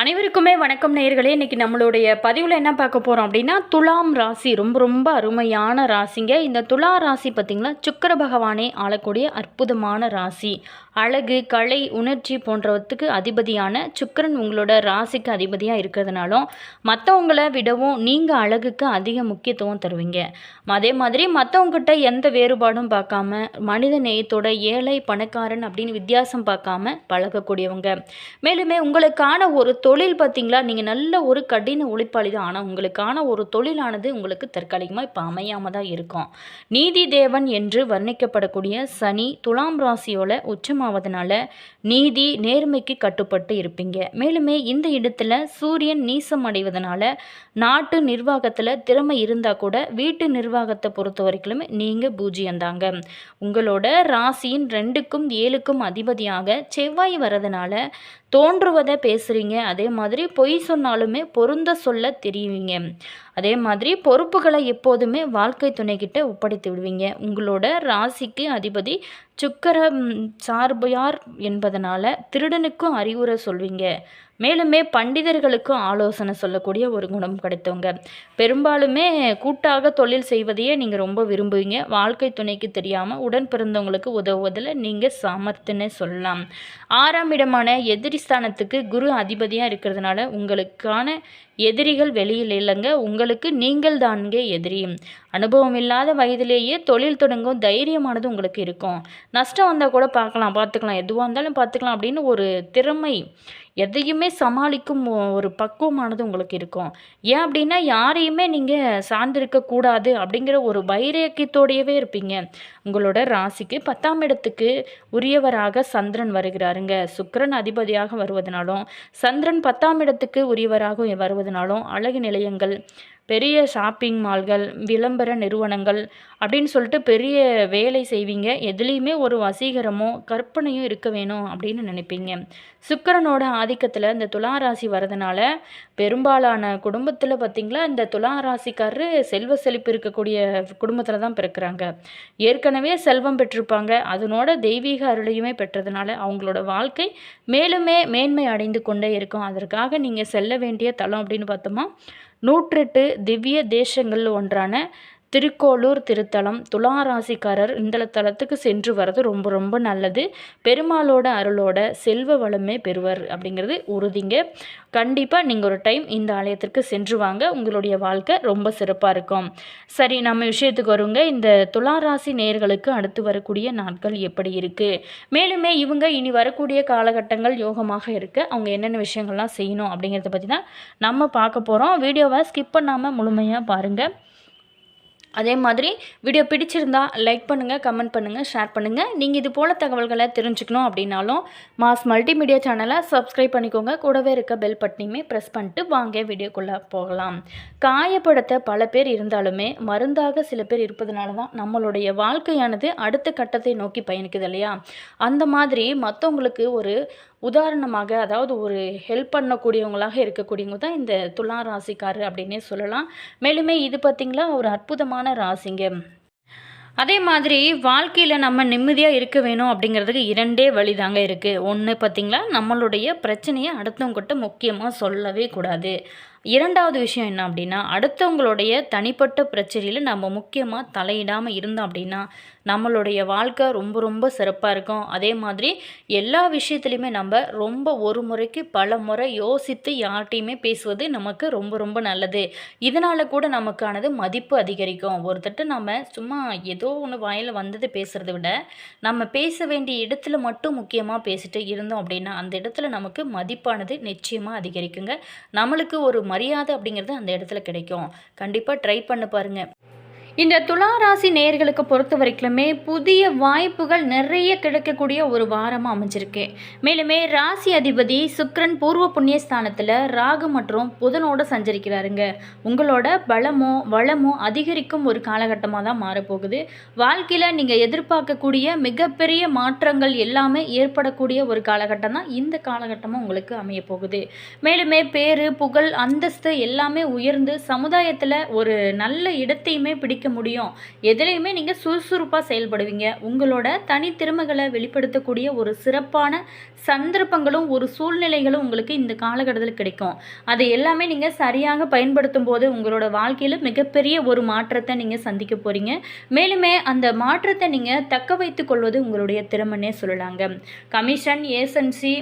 அனைவருக்குமே வணக்கம் நேயர்களே. இன்றைக்கி நம்மளுடைய பதிவில் என்ன பார்க்க போகிறோம் அப்படின்னா, துலாம் ராசி ரொம்ப ரொம்ப அருமையான ராசிங்க. இந்த துலா ராசி பார்த்திங்களா, சுக்கிர பகவானே ஆளக்கூடிய அற்புதமான ராசி. அழகு, கலை, உணர்ச்சி போன்றவற்றுக்கு அதிபதியான சுக்கிரன் உங்களோட ராசிக்கு அதிபதியாக இருக்கிறதுனாலும் மற்றவங்கள விடவும் நீங்கள் அழகுக்கு அதிக முக்கியத்துவம் தருவீங்க. அதே மாதிரி மற்றவங்ககிட்ட எந்த வேறுபாடும் பார்க்காம, மனித நேயத்தோட ஏழை பணக்காரன் அப்படின்னு வித்தியாசம் பார்க்காம பழகக்கூடியவங்க. மேலுமே உங்களுக்கான ஒரு தொழில் பார்த்திங்களா, நீங்கள் நல்ல ஒரு கடின உழைப்பாளி தான். ஆனால் உங்களுக்கான ஒரு தொழிலானது உங்களுக்கு தற்காலிகமாக இப்போ அமையாமல் தான் இருக்கும். நீதி தேவன் என்று வர்ணிக்கப்படக்கூடிய சனி துலாம் ராசியோட உச்சமாவதனால நீதி நேர்மைக்கு கட்டுப்பட்டு இருப்பீங்க. மேலுமே இந்த இடத்துல சூரியன் நீசம் அடைவதனால நாட்டு நிர்வாகத்தில் திறமை இருந்தால் கூட வீட்டு நிர்வாகத்தை பொறுத்த வரைக்கும் நீங்கள் பூஜ்ஜியந்தாங்க. உங்களோட ராசியின் 2க்கும் 7க்கும் அதிபதியாக செவ்வாய் வரதுனால தோன்றுவதை பேசுகிறீங்க. அதே மாதிரி பொய் சொன்னாலுமே பொருந்த சொல்ல தெரியுவீங்க. அதே மாதிரி பொறுப்புகளை எப்போதுமே வாழ்க்கை துணைக்கிட்ட ஒப்படைத்து விடுவீங்க. உங்களோட ராசிக்கு அதிபதி சுக்கிர சார்பையார் என்பதனால திருடனுக்கும் அறிவுரை சொல்வீங்க. மேலுமே பண்டிதர்களுக்கும் ஆலோசனை சொல்லக்கூடிய ஒரு குணம் கிடைத்தவங்க. பெரும்பாலுமே கூட்டாக தொழில் செய்வதையே நீங்கள் ரொம்ப விரும்புவீங்க. வாழ்க்கை துணைக்கு தெரியாமல் உடன் பிறந்தவங்களுக்கு உதவுவதில் நீங்கள் சாமர்த்தியன்னு சொல்லலாம். 6ஆம் இடமான எதிரி ஸ்தானத்துக்கு குரு அதிபதியாக இருக்கிறதுனால உங்களுக்கான எதிரிகள் வெளியில் இல்லைங்க, உங்களுக்கு நீங்கள் தான்ங்க எதிரி. அனுபவம் இல்லாத வயதிலேயே தொழில் தொடங்கும் தைரியமானது உங்களுக்கு இருக்கும். நஷ்டம் வந்தால் கூட பார்த்துக்கலாம், எதுவாக இருந்தாலும் பார்த்துக்கலாம் அப்படின்னு ஒரு திறமை, எதையுமே சமாளிக்கும் ஒரு பக்குவமானது உங்களுக்கு இருக்கும். ஏன் அப்படின்னா யாரையுமே நீங்கள் சார்ந்திருக்கக்கூடாது அப்படிங்கிற ஒரு வைராக்கியத்தோடையவே இருப்பீங்க. உங்களோட ராசிக்கு 10ஆம் இடத்துக்கு உரியவராக சந்திரன் வருகிறாருங்க. சுக்கிரன் அதிபதியாக வருவதனாலும் சந்திரன் 10ஆம் இடத்துக்கு உரியவராக வருவதனாலும் அழகு நிலையங்கள், பெரிய ஷாப்பிங் மால்கள், விளம்பர நிறுவனங்கள் அப்படின்னு சொல்லிட்டு பெரிய வேலை செய்வீங்க. எதுலேயுமே ஒரு வசீகரமோ கற்பனையும் இருக்க வேணும் அப்படின்னு நினைப்பீங்க. சுக்கிரனோட ஆதிக்கத்தில் இந்த துளாராசி வரதுனால பெரும்பாலான குடும்பத்தில் பார்த்திங்களா, இந்த துளாராசிக்காரரு செல்வ செழிப்பு இருக்கக்கூடிய குடும்பத்தில் தான் பிறக்கிறாங்க. ஏற்கனவே செல்வம் பெற்றிருப்பாங்க. அதனோட தெய்வீக அருளையுமே பெற்றதுனால அவங்களோட வாழ்க்கை மேலுமே மேன்மை அடைந்து கொண்டே இருக்கும். அதற்காக நீங்கள் செல்ல வேண்டிய தலம் அப்படின்னு பார்த்தோமா, 108 திவ்ய தேசங்கள் ஒன்றான திருக்கோளூர் திருத்தலம். துளாராசிக்காரர் இந்த தலத்துக்கு சென்று வர்றது ரொம்ப ரொம்ப நல்லது. பெருமாளோட அருளோட செல்வ வளமே பெறுவர் அப்படிங்கிறது உறுதிங்க. கண்டிப்பாக நீங்கள் ஒரு டைம் இந்த ஆலயத்திற்கு சென்று வாங்க, உங்களுடைய வாழ்க்கை ரொம்ப சிறப்பாக இருக்கும். சரி, நம்ம விஷயத்துக்கு வருங்க. இந்த துளாராசி நேயர்களுக்கு அடுத்து வரக்கூடிய நாட்கள் எப்படி இருக்குது, மேலுமே இவங்க இனி வரக்கூடிய காலகட்டங்கள் யோகமாக இருக்க அவங்க என்னென்ன விஷயங்கள்லாம் செய்யணும் அப்படிங்கிறத பற்றி தான் நம்ம பார்க்க போகிறோம். வீடியோவை ஸ்கிப் பண்ணாமல் முழுமையாக பாருங்கள். அதே மாதிரி வீடியோ பிடிச்சிருந்தா லைக் பண்ணுங்கள், கமெண்ட் பண்ணுங்கள், ஷேர் பண்ணுங்கள். நீங்கள் இது போல் தகவல்களை தெரிஞ்சுக்கணும் அப்படின்னாலும் மாஸ் மல்டிமீடியா சேனலை சப்ஸ்கிரைப் பண்ணிக்கோங்க. கூடவே இருக்க பெல் பட்டனையுமே ப்ரெஸ் பண்ணிட்டு வாங்க வீடியோக்குள்ளே போகலாம். காயப்படுத்த பல பேர் இருந்தாலுமே மருந்தாக சில பேர் இருப்பதனால தான் நம்மளுடைய வாழ்க்கையானது அடுத்த கட்டத்தை நோக்கி பயணிக்குது இல்லையா? அந்த மாதிரி மற்றவங்களுக்கு ஒரு உதாரணமாக, அதாவது ஒரு ஹெல்ப் பண்ணக்கூடியவங்களாக இருக்கக்கூடியவங்க தான் இந்த துலா ராசிக்காரர் அப்படின்னே சொல்லலாம். மேலுமே இது பார்த்திங்களா ஒரு அற்புதமான ராசிங்க. அதே மாதிரி வாழ்க்கையில் நம்ம நிம்மதியாக இருக்க வேணும் அப்படிங்கிறதுக்கு 2 வழி தாங்க இருக்குது. ஒன்று பார்த்திங்களா, நம்மளுடைய பிரச்சனையை அடுத்தவங்ககிட்ட முக்கியமாக சொல்லவே கூடாது. 2வது விஷயம் என்ன அப்படின்னா, அடுத்தவங்களுடைய தனிப்பட்ட பிரச்சனையில் நம்ம முக்கியமாக தலையிடாமல் இருந்தோம் அப்படின்னா நம்மளுடைய வாழ்க்கை ரொம்ப ரொம்ப சிறப்பாக இருக்கும். அதே மாதிரி எல்லா விஷயத்துலையுமே நம்ம ரொம்ப ஒரு முறைக்கு பல முறை யோசித்து யார்கிட்டையுமே பேசுவது நமக்கு ரொம்ப ரொம்ப நல்லது. இதனால் கூட நமக்கானது மதிப்பு அதிகரிக்கும். ஒருத்தட்ட நம்ம சும்மா ஏதோ ஒன்று வாயில் வந்தது பேசுகிறத விட நம்ம பேச வேண்டிய இடத்துல மட்டும் முக்கியமாக பேசிட்டு இருந்தோம் அப்படின்னா அந்த இடத்துல நமக்கு மதிப்பானது நிச்சயமாக அதிகரிக்குங்க. நம்மளுக்கு ஒரு மரியாதை அப்படிங்கிறது அந்த இடத்துல கிடைக்கும். கண்டிப்பாக ட்ரை பண்ண பாருங்கள். இந்த துளாராசி நேயர்களுக்கு பொறுத்த வரைக்குமே புதிய வாய்ப்புகள் நிறைய கிடைக்கக்கூடிய ஒரு வாரமாக அமைஞ்சிருக்கு. மேலுமே ராசி அதிபதி சுக்கிரன் பூர்வ புண்ணிய ஸ்தானத்தில் ராகு மற்றும் புதனோடு சஞ்சரிக்கிறாருங்க. உங்களோட பலமோ வளமோ அதிகரிக்கும் ஒரு காலகட்டமாக தான் மாறப்போகுது. வாழ்க்கையில் நீங்கள் எதிர்பார்க்கக்கூடிய மிகப்பெரிய மாற்றங்கள் எல்லாமே ஏற்படக்கூடிய ஒரு காலகட்டம் தான் இந்த காலகட்டமாக உங்களுக்கு அமைய போகுது. மேலுமே பேரு புகழ் அந்தஸ்து எல்லாமே உயர்ந்து சமுதாயத்தில் ஒரு நல்ல இடத்தையுமே பிடிக்க முடியும். எதிலையுமே நீங்கள் சுறுசுறுப்பாக செயல்படுவீங்க. உங்களோட தனித்திறமைகளை வெளிப்படுத்தக்கூடிய ஒரு சிறப்பான சந்தர்ப்பங்களும் ஒரு சூழ்நிலைகளும் உங்களுக்கு இந்த காலகட்டத்தில் கிடைக்கும். அது எல்லாமே நீங்கள் சரியாக பயன்படுத்தும் போது உங்களோட வாழ்க்கையில் மிகப்பெரிய ஒரு மாற்றத்தை நீங்கள் சந்திக்க போகிறீங்க. மேலுமே அந்த மாற்றத்தை நீங்கள் தக்க வைத்து கொள்வது உங்களுடைய திறமைன்னே சொல்லலாங்க. கமிஷன், ஏசன்சி,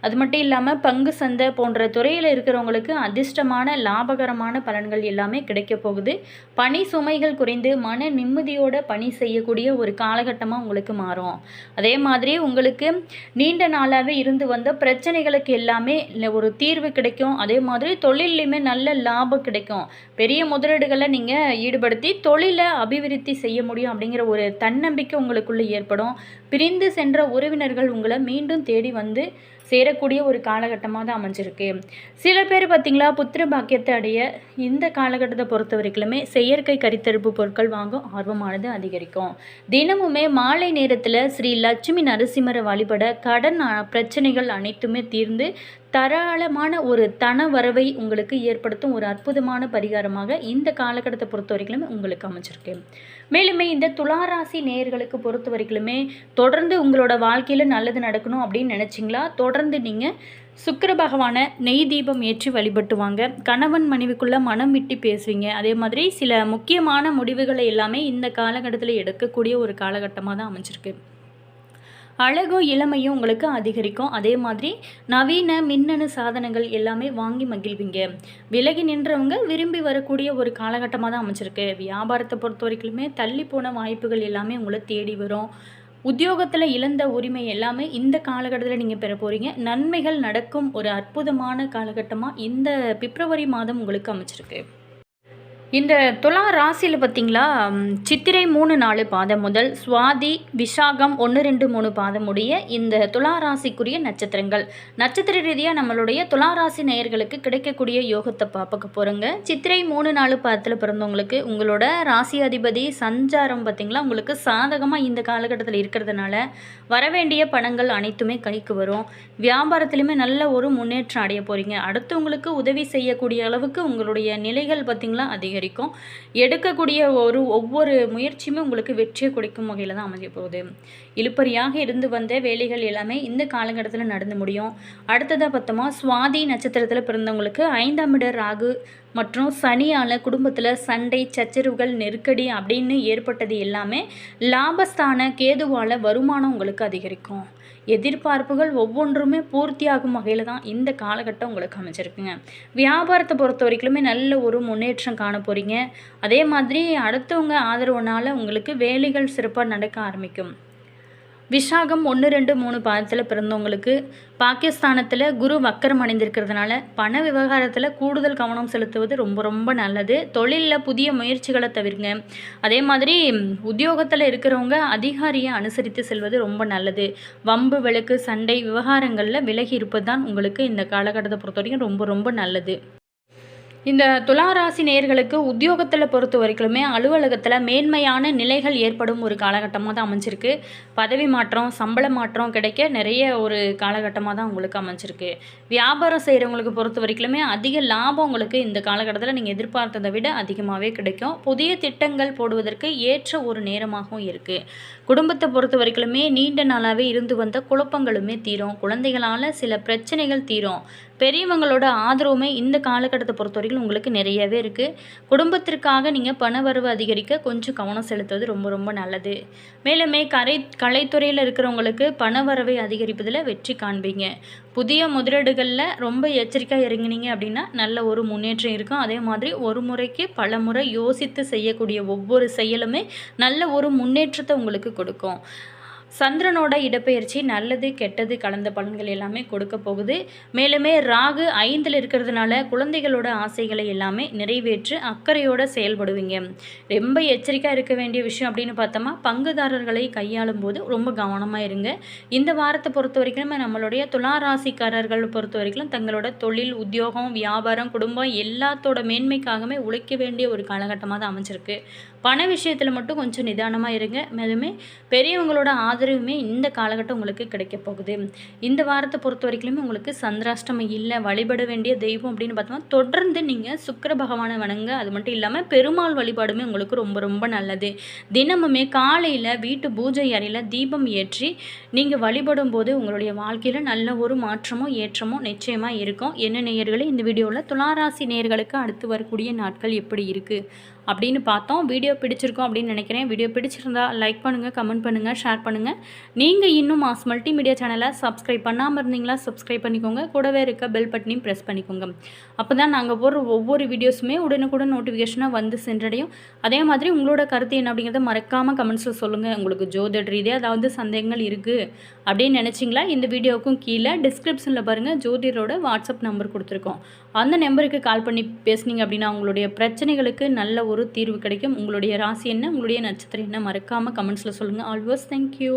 அது மட்டும் இல்லாமல் பங்கு சந்தை போன்ற துறையில் இருக்கிறவங்களுக்கு அதிர்ஷ்டமான லாபகரமான பலன்கள் எல்லாமே கிடைக்க போகுது. பணி சுமைகள் குறைந்து மன நிம்மதியோட பணி செய்யக்கூடிய ஒரு காலகட்டமாக உங்களுக்கு மாறும். அதே மாதிரி உங்களுக்கு நீண்ட நாளாகவே இருந்து வந்த பிரச்சனைகளுக்கு எல்லாமே ஒரு தீர்வு கிடைக்கும். அதே மாதிரி தொழிலையுமே நல்ல லாபம் கிடைக்கும். பெரிய முதலீடுகளை நீங்கள் ஈடுபடுத்தி தொழிலை அபிவிருத்தி செய்ய முடியும் அப்படிங்கிற ஒரு தன்னம்பிக்கை உங்களுக்குள்ளே ஏற்படும். பிரிந்து சென்ற உறவினர்கள் உங்களை மீண்டும் தேடி வந்து சேரக்கூடிய ஒரு காலகட்டமாக தான் அமைஞ்சிருக்கு. சில பேர் பார்த்திங்களா, புத்திர பாக்கியத்தை அடைய இந்த காலகட்டத்தை பொறுத்த வரைக்குமே செயற்கை கரித்தரிப்பு பொருட்கள் வாங்கும் ஆர்வமானது அதிகரிக்கும். தினமுமே மாலை நேரத்தில் ஸ்ரீ லட்சுமி நரசிம்மரை வழிபட கடன் பிரச்சனைகள் அனைத்துமே தீர்ந்து தாராளமான ஒரு தன வரவை உங்களுக்கு ஏற்படுத்தும் ஒரு அற்புதமான பரிகாரமாக இந்த காலகட்டத்தை பொறுத்த வரைக்குமே உங்களுக்கு அமைச்சிருக்கு. மேலுமே இந்த துளாராசி நேயர்களுக்கு பொறுத்த வரைக்குமே தொடர்ந்து உங்களோட வாழ்க்கையில் நல்லது நடக்கணும் அப்படின்னு நினச்சிங்களா, தொடர்ந்து நீங்கள் சுக்கிர பகவானை நெய் தீபம் ஏற்றி வழிபட்டு வாங்க. கணவன் மனைவிக்குள்ளே மனம் விட்டு பேசுவீங்க. அதே மாதிரி சில முக்கியமான முடிவுகளை எல்லாமே இந்த காலகட்டத்தில் எடுக்கக்கூடிய ஒரு காலகட்டமாக தான் அமைச்சிருக்கு. அழகும் இளமையும் உங்களுக்கு அதிகரிக்கும். அதே மாதிரி நவீன மின்னணு சாதனங்கள் எல்லாமே வாங்கி மகிழ்வீங்க. விலகி நின்றவங்க விரும்பி வரக்கூடிய ஒரு காலகட்டமாக தான் அமைச்சிருக்கு. வியாபாரத்தை பொறுத்த வரைக்குமே தள்ளி போன வாய்ப்புகள் எல்லாமே உங்களை தேடி வரும். உத்தியோகத்தில் இழந்த உரிமை எல்லாமே இந்த காலகட்டத்தில் நீங்கள் பெற போகிறீங்க. நன்மைகள் நடக்கும் ஒரு அற்புதமான காலகட்டமாக இந்த பிப்ரவரி மாதம் உங்களுக்கு அமைச்சிருக்கு. இந்த துலா ராசியில் பார்த்திங்களா, சித்திரை 3-4 பாதம் முதல் சுவாதி, விசாகம் 1-2-3 பாதம் உடைய இந்த துலா ராசிக்குரிய நட்சத்திரங்கள். நட்சத்திர ரீதியாக நம்மளுடைய துலா ராசி நேயர்களுக்கு கிடைக்கக்கூடிய யோகத்தை பார்க்க போகிறோங்க. சித்திரை 3-4 பாதத்தில் பிறந்தவங்களுக்கு உங்களோட ராசி அதிபதி சஞ்சாரம் பார்த்திங்களா உங்களுக்கு சாதகமாக இந்த காலகட்டத்தில் இருக்கிறதுனால வரவேண்டிய பணங்கள் அனைத்துமே கைக்கு வரும். வியாபாரத்திலுமே நல்ல ஒரு முன்னேற்றம் அடைய போகிறீங்க. அடுத்தவங்களுக்கு உதவி செய்யக்கூடிய அளவுக்கு உங்களுடைய நிலைகள் பார்த்திங்களா அதிகரிக்கும். எடுக்கக்கூடிய ஒவ்வொரு முயற்சியுமே உங்களுக்கு வெற்றியை கொடுக்கும் வகையில் தான் அமைய போகுது. இழுப்பறியாக இருந்து வந்த வேலைகள் எல்லாமே இந்த காலகட்டத்தில் நடந்து முடியும். அடுத்ததாக பார்த்தோமா, சுவாதி நட்சத்திரத்தில் பிறந்தவங்களுக்கு 5ஆம் இட ராகு மற்றும் சனியால் குடும்பத்தில் சண்டை, சச்சரவுகள், நெருக்கடி அப்படின்னு ஏற்பட்டது எல்லாமே லாபஸ்தான கேதுவால் வருமானம் உங்களுக்கு அதிகரிக்கும். எதிர்பார்ப்புகள் ஒவ்வொன்றுமே பூர்த்தியாகும் வகையில் தான் இந்த காலகட்டம் உங்களுக்கு அமைச்சிருக்குங்க. வியாபாரத்தை பொறுத்த வரைக்குமே நல்ல ஒரு முன்னேற்றம் காண போகிறீங்க. அதே மாதிரி அடுத்தவங்க ஆதரவுனால உங்களுக்கு வேலைகள் சிறப்பாக நடக்க ஆரம்பிக்கும். விசாகம் 1-2-3 பாதத்தில் பிறந்தவங்களுக்கு பாகிஸ்தானத்தில் குரு வக்கரம் அடைந்திருக்கிறதுனால பண விவகாரத்தில் கூடுதல் கவனம் செலுத்துவது ரொம்ப ரொம்ப நல்லது. தொழிலில் புதிய முயற்சிகளை தவிர்ங்க. அதே மாதிரி உத்தியோகத்தில் இருக்கிறவங்க அதிகாரியை அனுசரித்து செல்வது ரொம்ப நல்லது. வம்பு, வழக்கு, சண்டை விவகாரங்களில் விலகி இருப்பது தான் உங்களுக்கு இந்த காலகட்டத்தை பொறுத்த வரைக்கும் ரொம்ப ரொம்ப நல்லது. இந்த துளாராசி நேயர்களுக்கு உத்தியோகத்தில் பொறுத்த வரைக்குமே அலுவலகத்தில் மேன்மையான நிலைகள் ஏற்படும் ஒரு காலகட்டமாக தான் அமைஞ்சிருக்கு. பதவி மாற்றம், சம்பள மாற்றம் கிடைக்க நிறைய ஒரு காலகட்டமாக தான் உங்களுக்கு அமைஞ்சிருக்கு. வியாபாரம் செய்கிறவங்களுக்கு பொறுத்த வரைக்குமே அதிக லாபம் உங்களுக்கு இந்த காலகட்டத்தில் நீங்கள் எதிர்பார்த்ததை விட அதிகமாகவே கிடைக்கும். புதிய திட்டங்கள் போடுவதற்கு ஏற்ற ஒரு நேரமாகவும் இருக்குது. குடும்பத்தை பொறுத்த வரைக்குமே நீண்ட நாளாகவே இருந்து வந்த குழப்பங்களுமே தீரும். குழந்தைகளால் சில பிரச்சனைகள் தீரும். பெரியவங்களோட ஆதரவுமே இந்த காலகட்டத்தை பொறுத்த வரைக்கும் உங்களுக்கு நிறையவே இருக்குது. குடும்பத்திற்காக நீங்கள் பண வரவு அதிகரிக்க கொஞ்சம் கவனம் செலுத்துவது ரொம்ப ரொம்ப நல்லது. மேலுமே கலைத்துறையில் இருக்கிறவங்களுக்கு பண வரவை அதிகரிப்பதில் வெற்றி காண்பீங்க. புதிய முதலீடுகளில் ரொம்ப எச்சரிக்கையாக இறங்கினீங்க அப்படின்னா நல்ல ஒரு முன்னேற்றம் இருக்கும். அதே மாதிரி ஒரு முறைக்கு பல முறை யோசித்து செய்யக்கூடிய ஒவ்வொரு செயலுமே நல்ல ஒரு முன்னேற்றத்தை உங்களுக்கு கொடுக்கும். சந்திரனோட இடப்பெயர்ச்சி நல்லது கெட்டது கலந்த பலன்கள் எல்லாமே கொடுக்க போகுது. மேலுமே ராகு 5ல் இருக்கிறதுனால குழந்தைகளோட ஆசைகளை எல்லாமே நிறைவேற்று அக்கறையோடு செயல்படுவீங்க. ரொம்ப எச்சரிக்கையாக இருக்க வேண்டிய விஷயம் அப்படின்னு பார்த்தோமா, பங்குதாரர்களை கையாளும் போது ரொம்ப கவனமாக இருங்க. இந்த வாரத்தை பொறுத்த வரைக்கும் நம்மளுடைய துளாராசிக்காரர்கள் பொறுத்த வரைக்கும் தங்களோட தொழில், உத்தியோகம், வியாபாரம், குடும்பம் எல்லாத்தோட மேன்மைக்காகவே உழைக்க வேண்டிய ஒரு காலகட்டமாக தான் அமைஞ்சிருக்கு. பண விஷயத்தில் மட்டும் கொஞ்சம் நிதானமாக இருங்க. மேலுமே பெரியவங்களோட ஆதரவுமே இந்த காலகட்டம் உங்களுக்கு கிடைக்க போகுது. இந்த வாரத்தை பொறுத்த வரைக்குமே உங்களுக்கு சந்திராஷ்டமம் இல்லை. வழிபட வேண்டிய தெய்வம் அப்படின்னு பார்த்தோம்னா தொடர்ந்து நீங்கள் சுக்கிர பகவானை வணங்க. அது மட்டும் இல்லாமல் பெருமாள் வழிபாடுமே உங்களுக்கு ரொம்ப ரொம்ப நல்லது. தினமுமே காலையில் வீட்டு பூஜை அறையில் தீபம் ஏற்றி நீங்கள் வழிபடும் போது உங்களுடைய வாழ்க்கையில் நல்ல ஒரு மாற்றமோ ஏற்றமோ நிச்சயமாக இருக்கும். என்ன நேயர்களே, இந்த வீடியோவில் துளாராசி நேயர்களுக்கு அடுத்து வரக்கூடிய நாட்கள் எப்படி இருக்குது அப்படின்னு பார்த்தோம். வீடியோ பிடிச்சிருக்கோம் அப்படின்னு நினைக்கிறேன். வீடியோ பிடிச்சிருந்தா லைக் பண்ணுங்கள், கமெண்ட் பண்ணுங்கள், ஷேர் பண்ணுங்கள். நீங்கள் இன்னும் மாஸ் மல்டிமீடியா சேனலை சப்ஸ்கிரைப் பண்ணாமல் இருந்தீங்களா சப்ஸ்கிரைப் பண்ணிக்கோங்க. கூடவே இருக்க பெல் பட்டனையும் ப்ரெஸ் பண்ணிக்கோங்க. அப்போ தான் நாங்கள் போடுற ஒவ்வொரு வீடியோஸுமே உடனுக்குடன் நோட்டிஃபிகேஷனாக வந்து சென்றடையும். அதே மாதிரி உங்களோட கருத்து என்ன அப்படிங்கிறத மறக்காமல் கமெண்ட்ஸில் சொல்லுங்கள். உங்களுக்கு ஜோதிட ரீதியாக ஏதாவது சந்தேகங்கள் இருக்குது அப்படின்னு நினச்சிங்களா, இந்த வீடியோவுக்கும் கீழே டிஸ்கிரிப்ஷனில் பாருங்கள் ஜோதிடரோட வாட்ஸ்அப் நம்பர் கொடுத்துருக்கோம். அந்த நம்பருக்கு கால் பண்ணி பேசுனீங்க அப்படின்னா உங்களுடைய பிரச்சனைகளுக்கு நல்ல ஒரு தீர்வு கிடைக்கும். உங்களுடைய ராசி என்ன, உங்களுடைய நட்சத்திரம் என்ன, மறக்காமல் கமெண்ட்ஸில் சொல்லுங்கள். Always thank you.